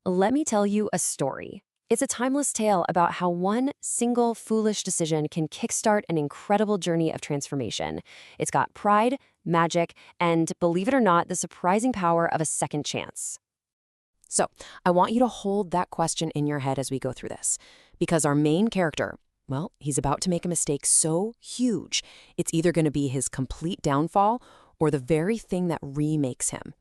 Let me tell you a story. It's a timeless tale about how one single foolish decision can kickstart an incredible journey of transformation. It's got pride, magic, and, believe it or not, the surprising power of a second chance. So, I want you to hold that question in your head as we go through this. Because our main character, well, he's about to make a mistake so huge, it's either going to be his complete downfall or the very thing that remakes him.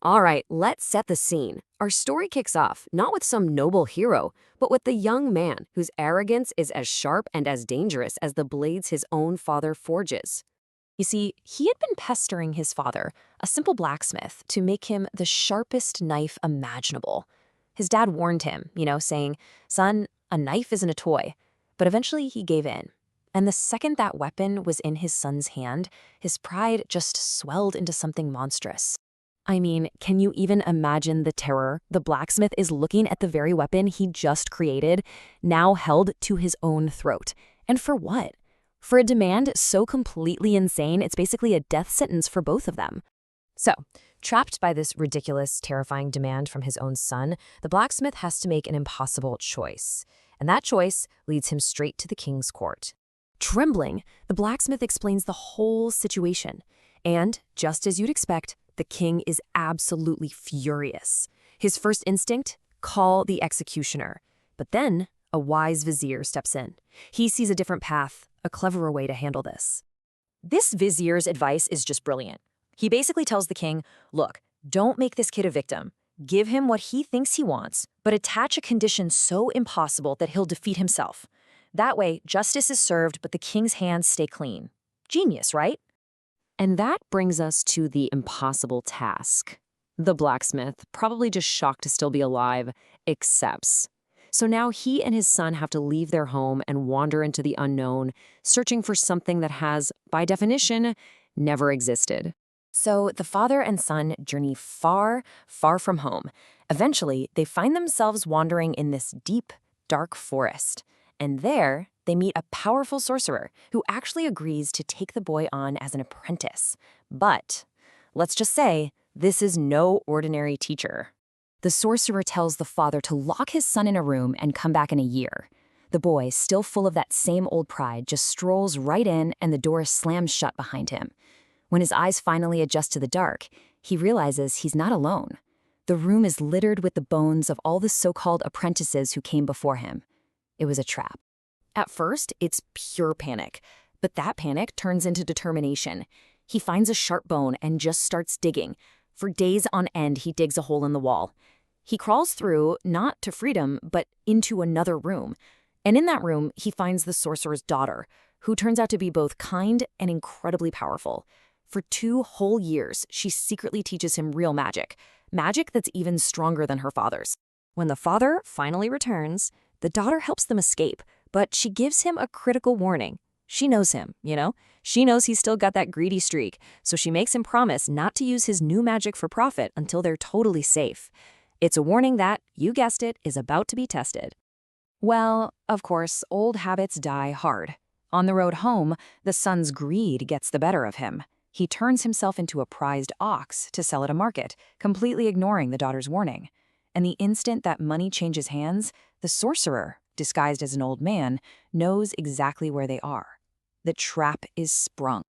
All right, let's set the scene. Our story kicks off not with some noble hero, but with the young man whose arrogance is as sharp and as dangerous as the blades his own father forges. You see, he had been pestering his father, a simple blacksmith, to make him the sharpest knife imaginable. His dad warned him, saying, "Son, a knife isn't a toy." But eventually he gave in. And the second that weapon was in his son's hand, his pride just swelled into something monstrous. I mean, can you even imagine the terror? The blacksmith is looking at the very weapon he just created, now held to his own throat. And for what? For a demand so completely insane, it's basically a death sentence for both of them. So, trapped by this ridiculous, terrifying demand from his own son, the blacksmith has to make an impossible choice. And that choice leads him straight to the king's court. Trembling, the blacksmith explains the whole situation. And, just as you'd expect, the king is absolutely furious. His first instinct? Call the executioner. But then, a wise vizier steps in. He sees a different path, a cleverer way to handle this. This vizier's advice is just brilliant. He basically tells the king, look, don't make this kid a victim. Give him what he thinks he wants, but attach a condition so impossible that he'll defeat himself. That way, justice is served, but the king's hands stay clean. Genius, right? And that brings us to the impossible task. The blacksmith, probably just shocked to still be alive, accepts. So now he and his son have to leave their home and wander into the unknown, searching for something that has, by definition, never existed. So the father and son journey far, far from home. Eventually, they find themselves wandering in this deep, dark forest. And there, they meet a powerful sorcerer who actually agrees to take the boy on as an apprentice. But, let's just say, this is no ordinary teacher. The sorcerer tells the father to lock his son in a room and come back in a year. The boy, still full of that same old pride, just strolls right in and the door slams shut behind him. When his eyes finally adjust to the dark, he realizes he's not alone. The room is littered with the bones of all the so-called apprentices who came before him. It was a trap. At first, it's pure panic, but that panic turns into determination. He finds a sharp bone and just starts digging. For days on end, he digs a hole in the wall. He crawls through, not to freedom, but into another room. And in that room, he finds the sorcerer's daughter, who turns out to be both kind and incredibly powerful. For 2 whole years, she secretly teaches him real magic, magic that's even stronger than her father's. When the father finally returns, the daughter helps them escape, but she gives him a critical warning. She knows him, She knows he's still got that greedy streak, so she makes him promise not to use his new magic for profit until they're totally safe. It's a warning that, you guessed it, is about to be tested. Well, of course, old habits die hard. On the road home, the son's greed gets the better of him. He turns himself into a prized ox to sell at a market, completely ignoring the daughter's warning. And the instant that money changes hands, the sorcerer, disguised as an old man, knows exactly where they are. The trap is sprung.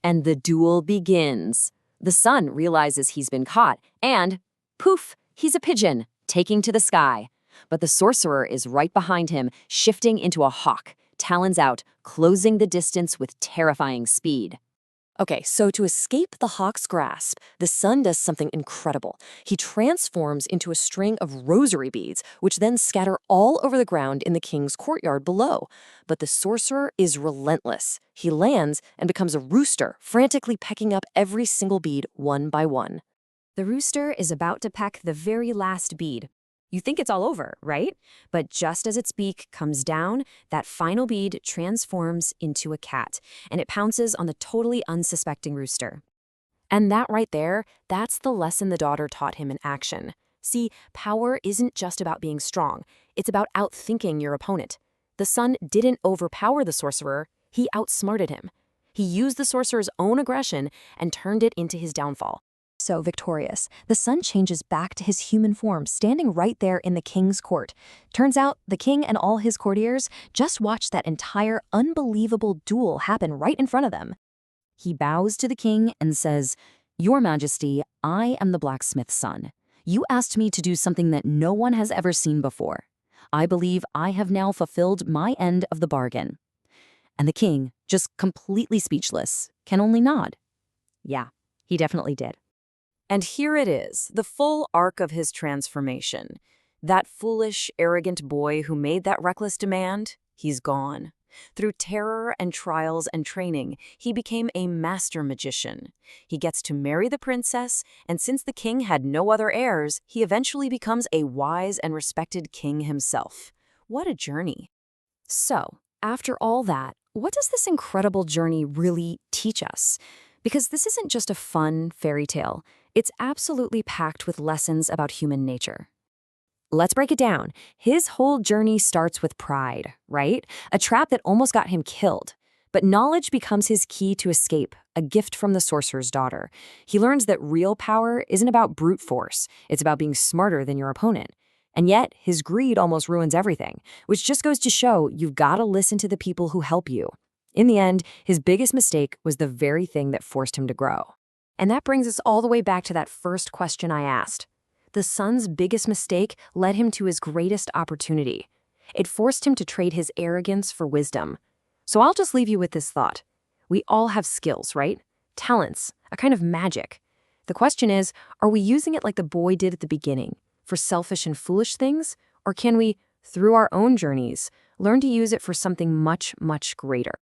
And the duel begins. The son realizes he's been caught, and, poof, he's a pigeon, taking to the sky. But the sorcerer is right behind him, shifting into a hawk, talons out, closing the distance with terrifying speed. Okay, so to escape the hawk's grasp, the son does something incredible. He transforms into a string of rosary beads, which then scatter all over the ground in the king's courtyard below. But the sorcerer is relentless. He lands and becomes a rooster, frantically pecking up every single bead one by one. The rooster is about to peck the very last bead. You think it's all over, right? But just as its beak comes down, that final bead transforms into a cat, and it pounces on the totally unsuspecting rooster. And that right there, that's the lesson the daughter taught him in action. See, power isn't just about being strong. It's about outthinking your opponent. The son didn't overpower the sorcerer, he outsmarted him. He used the sorcerer's own aggression and turned it into his downfall. So victorious, the son changes back to his human form, standing right there in the king's court. Turns out the king and all his courtiers just watched that entire unbelievable duel happen right in front of them. He bows to the king and says, "Your Majesty, I am the blacksmith's son. You asked me to do something that no one has ever seen before. I believe I have now fulfilled my end of the bargain." And the king, just completely speechless, can only nod. Yeah, he definitely did. And here it is, the full arc of his transformation. That foolish, arrogant boy who made that reckless demand, he's gone. Through terror and trials and training, he became a master magician. He gets to marry the princess, and since the king had no other heirs, he eventually becomes a wise and respected king himself. What a journey. So, after all that, what does this incredible journey really teach us? Because this isn't just a fun fairy tale. It's absolutely packed with lessons about human nature. Let's break it down. His whole journey starts with pride, right? A trap that almost got him killed. But knowledge becomes his key to escape, a gift from the sorcerer's daughter. He learns that real power isn't about brute force. It's about being smarter than your opponent. And yet, his greed almost ruins everything, which just goes to show you've got to listen to the people who help you. In the end, his biggest mistake was the very thing that forced him to grow. And that brings us all the way back to that first question I asked. The son's biggest mistake led him to his greatest opportunity. It forced him to trade his arrogance for wisdom. So I'll just leave you with this thought. We all have skills, right? Talents, a kind of magic. The question is, are we using it like the boy did at the beginning, for selfish and foolish things? Or can we, through our own journeys, learn to use it for something much, much greater?